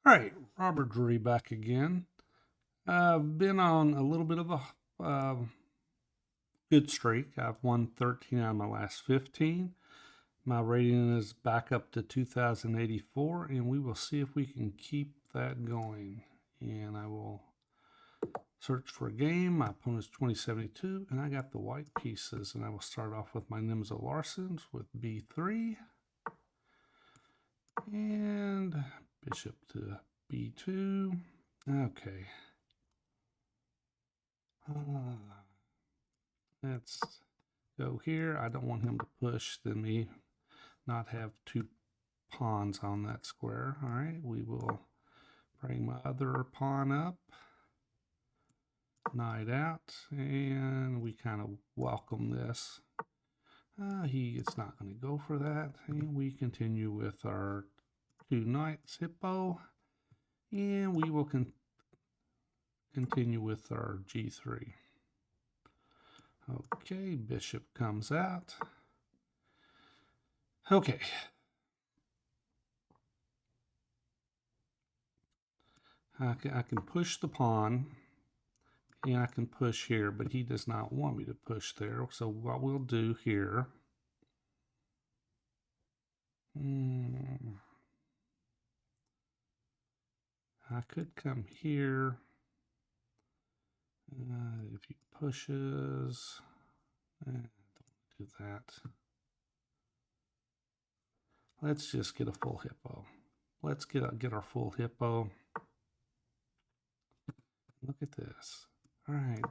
All right, Robert Drury back again. I've been on a little bit of a good streak. I've won 13 out of my last 15. My rating is back up to 2084, and we will see if we can keep that going. And I will search for a game. My opponent's 2072, and I got the white pieces. And I will start off with my Nimzo Larsons with B3. And bishop to B2. Okay. Let's go here. I don't want him to push, then me not have two pawns on that square. All right, we will bring my other pawn up, knight out, and we kind of welcome this. He is not going to go for that, and we continue with our two knights hippo, and we will continue with our g3. Okay, bishop comes out. Okay. I can push the pawn, and I can push here, but he does not want me to push there. So what we'll do here, I could come here. If he pushes, don't do that. Let's just get a full hippo. Let's get our full hippo. Look at this. All right.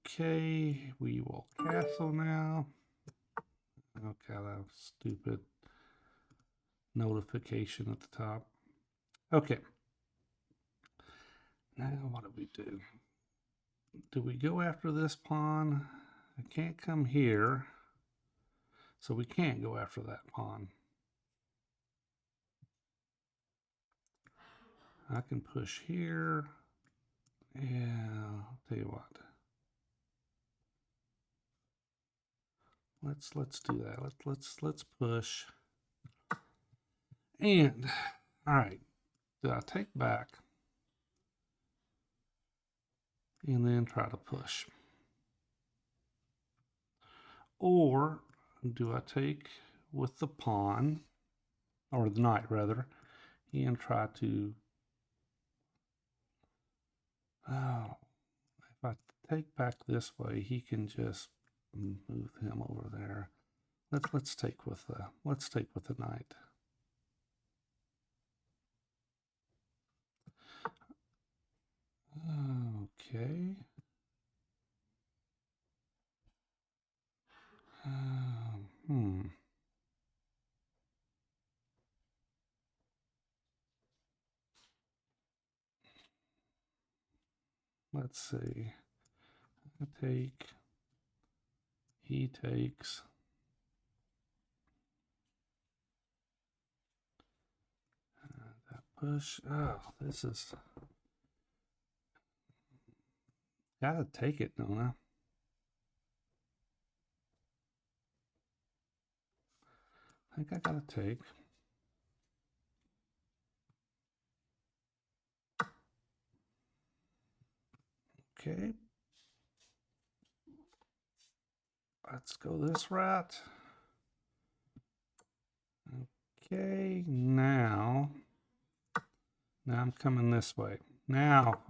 Okay, we will castle now. Okay, that was stupid notification at the top. Okay. Now what do we do? Do we go after this pawn? I can't come here, so we can't go after that pawn. I can push here. Yeah, I'll tell you what. Let's do that. Let's push. And all right, do I take back and then try to push? Or do I take with the pawn, or the knight rather, and try to, oh, if I take back this way, he can just move him over there. Let's take with the knight. Okay. Let's see. I take. He takes. That push. Oh, this is. Gotta take it, don't I? I think I gotta take. Okay. Let's go this route. Okay, now I'm coming this way. Now,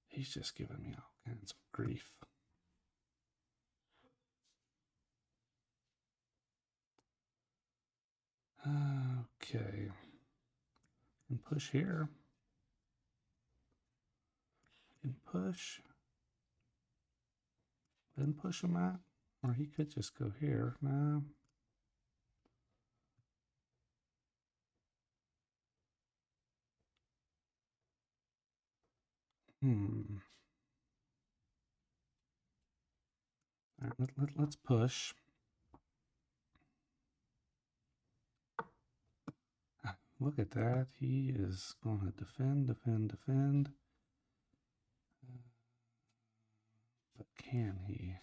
he's just giving me all kinds of grief. Okay, and push here. And push. Then push him out, or he could just go here. No. All right, let's push. Look at that. He is going to defend. But can he?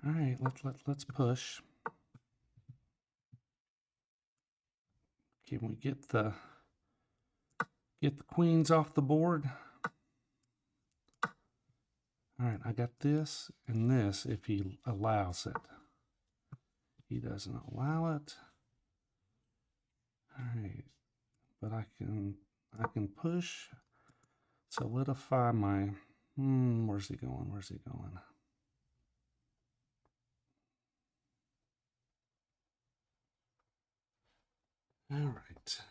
All right, let's push. Can we get the queens off the board? All right, I got this and this if he allows it. He doesn't allow it. All right, but I can push, solidify my. Where's he going? Where's he going? All right.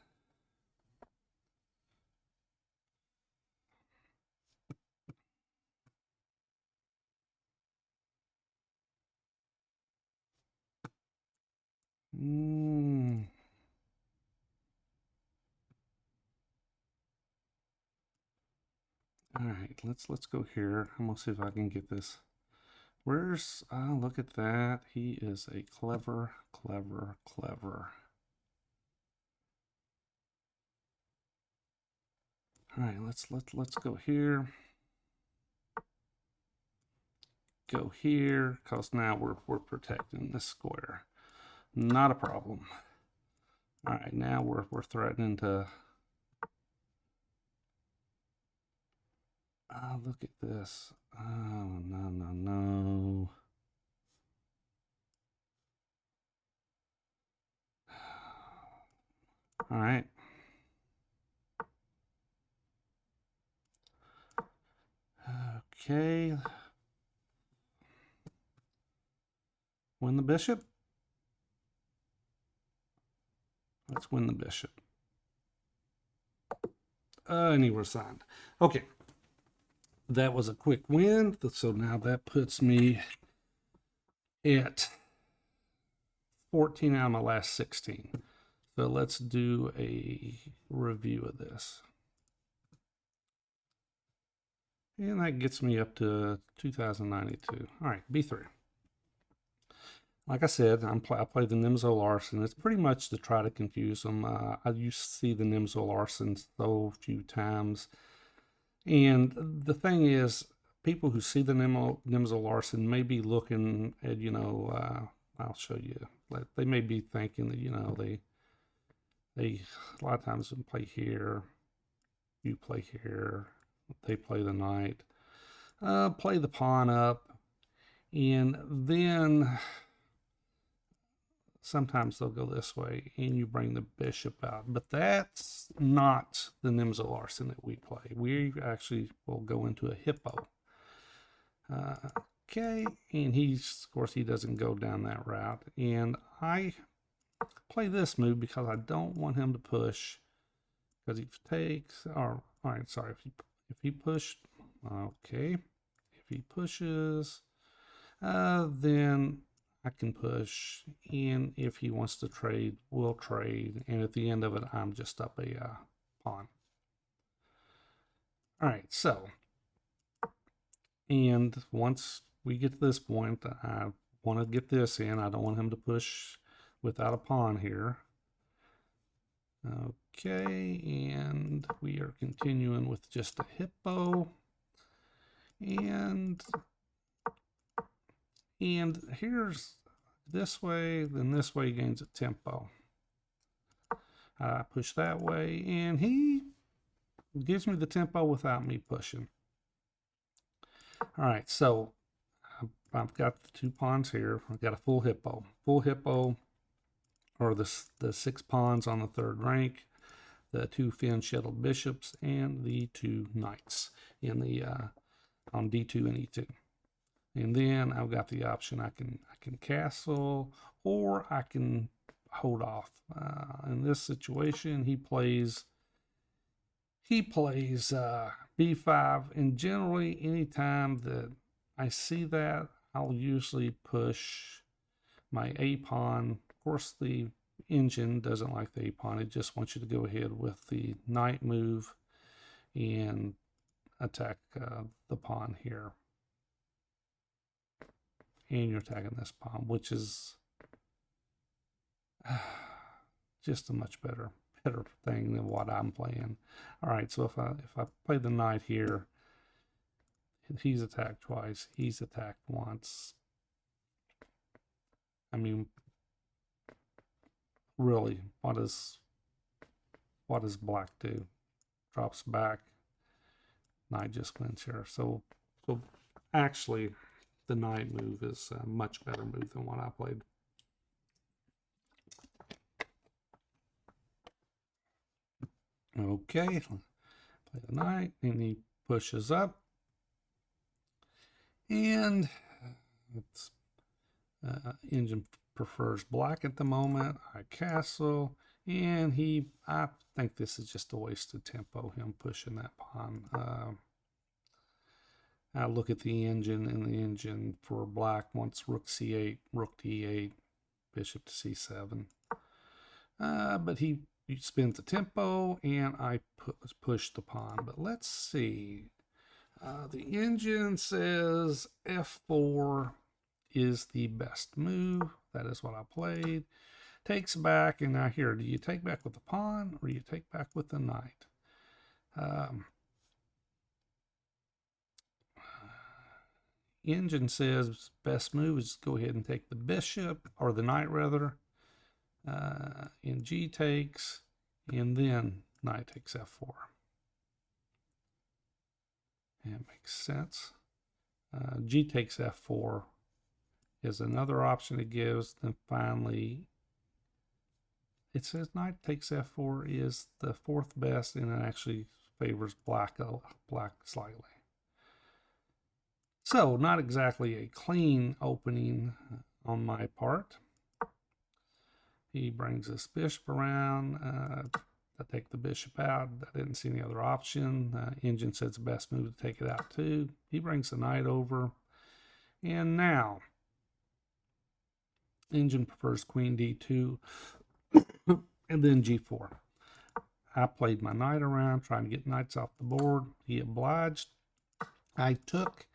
All right, let's go here. I'm gonna see if I can get this. Where's look at that. He is a clever. All right, let's go here. Go here, because now we're protecting this square. Not a problem. All right, now we're threatening to. Look at this. Oh, no. All right. Okay. Win the bishop. Let's win the bishop. And he resigned. Okay. That was a quick win. So now that puts me at 14 out of my last 16. So let's do a review of this. And that gets me up to 2092. All right, B3. Like I said, I play the Nimzo Larson. It's pretty much to try to confuse them. I used to see the Nimzo Larson so few times. And the thing is, people who see the Nimzo Larson may be looking at, I'll show you. They may be thinking that, they a lot of times play here, you play here, they play the knight, play the pawn up, and then sometimes they'll go this way and you bring the bishop out. But that's not the Nimzo Larson that we play. We actually will go into a hippo. Okay, and of course, he doesn't go down that route. And I play this move because I don't want him to push, because he takes, or, all right, sorry, if he pushed, okay, if he pushes, then I can push, and if he wants to trade, we'll trade, and at the end of it, I'm just up a pawn. All right, so, and once we get to this point, I want to get this in. I don't want him to push without a pawn here. Okay, and we are continuing with just a hippo, and here's this way, then this way gains a tempo. I push that way, and he gives me the tempo without me pushing. All right, so I've got the 2 pawns here. I've got a full hippo. Full hippo, or the 6 pawns on the 3rd rank, the 2 fin-shuttled bishops, and the 2 knights in the on D2 and E2. And then I've got the option I can castle, or I can hold off. In this situation, he plays B5, and generally anytime that I see that, I'll usually push my A pawn. Of course, the engine doesn't like the A pawn. It just wants you to go ahead with the knight move and attack the pawn here. And you're attacking this pawn, which is just a much better thing than what I'm playing. All right, so if I play the knight here, he's attacked twice, he's attacked once. I mean, really, what does black do? Drops back. Knight just wins here. So actually, the knight move is a much better move than what I played. Okay, play the knight, and he pushes up, and it's engine prefers black at the moment. I castle, and I think this is just a wasted tempo, him pushing that pawn. I look at the engine, and the engine for black wants rook c8, rook d8, bishop to c7. But he spins the tempo, and I push the pawn. But let's see. The engine says f4 is the best move. That is what I played. Takes back, and now here, do you take back with the pawn, or do you take back with the knight? Engine says best move is go ahead and take the bishop, or the knight rather. And G takes, and then knight takes f4. That makes sense. G takes f4 is another option it gives. Then finally, it says knight takes f4 is the fourth best, and it actually favors black slightly. So not exactly a clean opening on my part. He brings this bishop around. I take the bishop out. I didn't see any other option. Engine says the best move to take it out too. He brings the knight over. And now, engine prefers queen d2 and then g4. I played my knight around, trying to get knights off the board. He obliged. I took.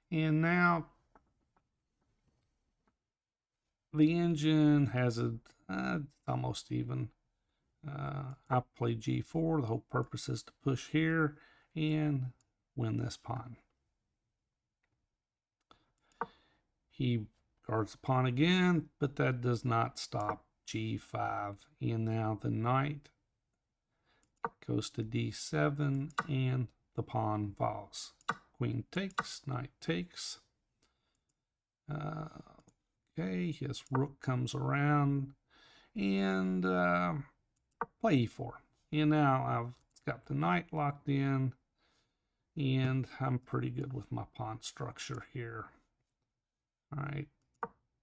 And now, the engine has almost even. I play g4. The whole purpose is to push here and win this pawn. He guards the pawn again, but that does not stop g5. And now the knight goes to d7, and the pawn falls. Queen takes, knight takes. Okay, his rook comes around, and play e4. And now I've got the knight locked in, and I'm pretty good with my pawn structure here. All right,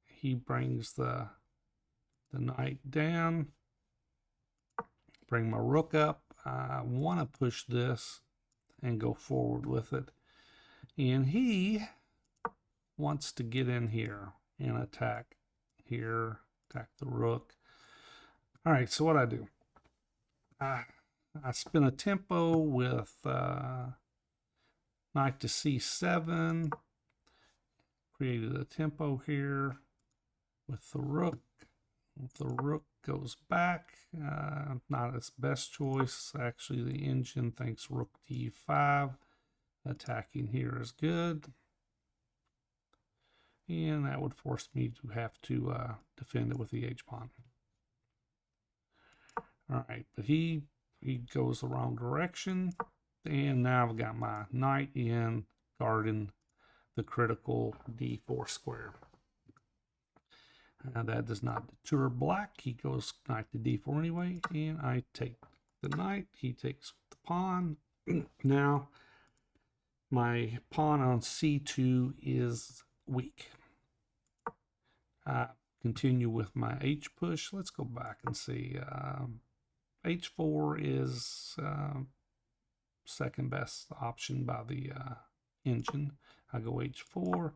he brings the knight down, bring my rook up. I want to push this and go forward with it, and he wants to get in here and attack here, attack the rook. All right, so what I do, I spin a tempo with knight to c7, created a tempo here with the rook. The rook goes back, not its best choice. Actually, the engine thinks rook d5. Attacking here is good. And that would force me to have to defend it with the h-pawn. All right, but he goes the wrong direction. And now I've got my knight in guarding the critical d4 square. That does not deter black. He goes knight to d4 anyway, and I take the knight. He takes the pawn. Now, my pawn on c2 is weak. I continue with my h push. Let's go back and see. h4 is second best option by the engine. I go h4,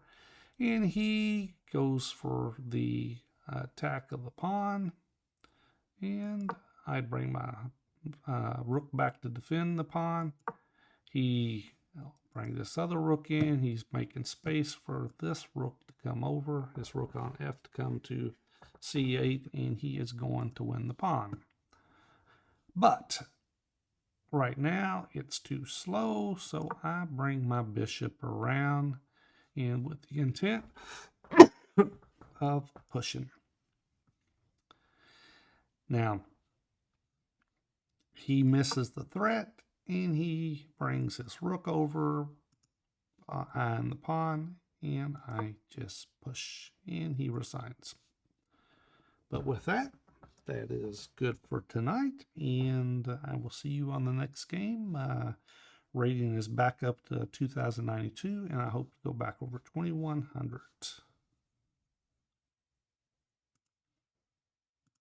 and he goes for the attack of the pawn, and I bring my rook back to defend the pawn. He brings this other rook in. He's making space for this rook to come over, this rook on f to come to c8, and he is going to win the pawn. But right now it's too slow, so I bring my bishop around, and with the intent of pushing. Now, he misses the threat, and he brings his rook over on the pawn, and I just push, and he resigns. But with that, that is good for tonight, and I will see you on the next game. Rating is back up to 2092, and I hope to go back over 2100.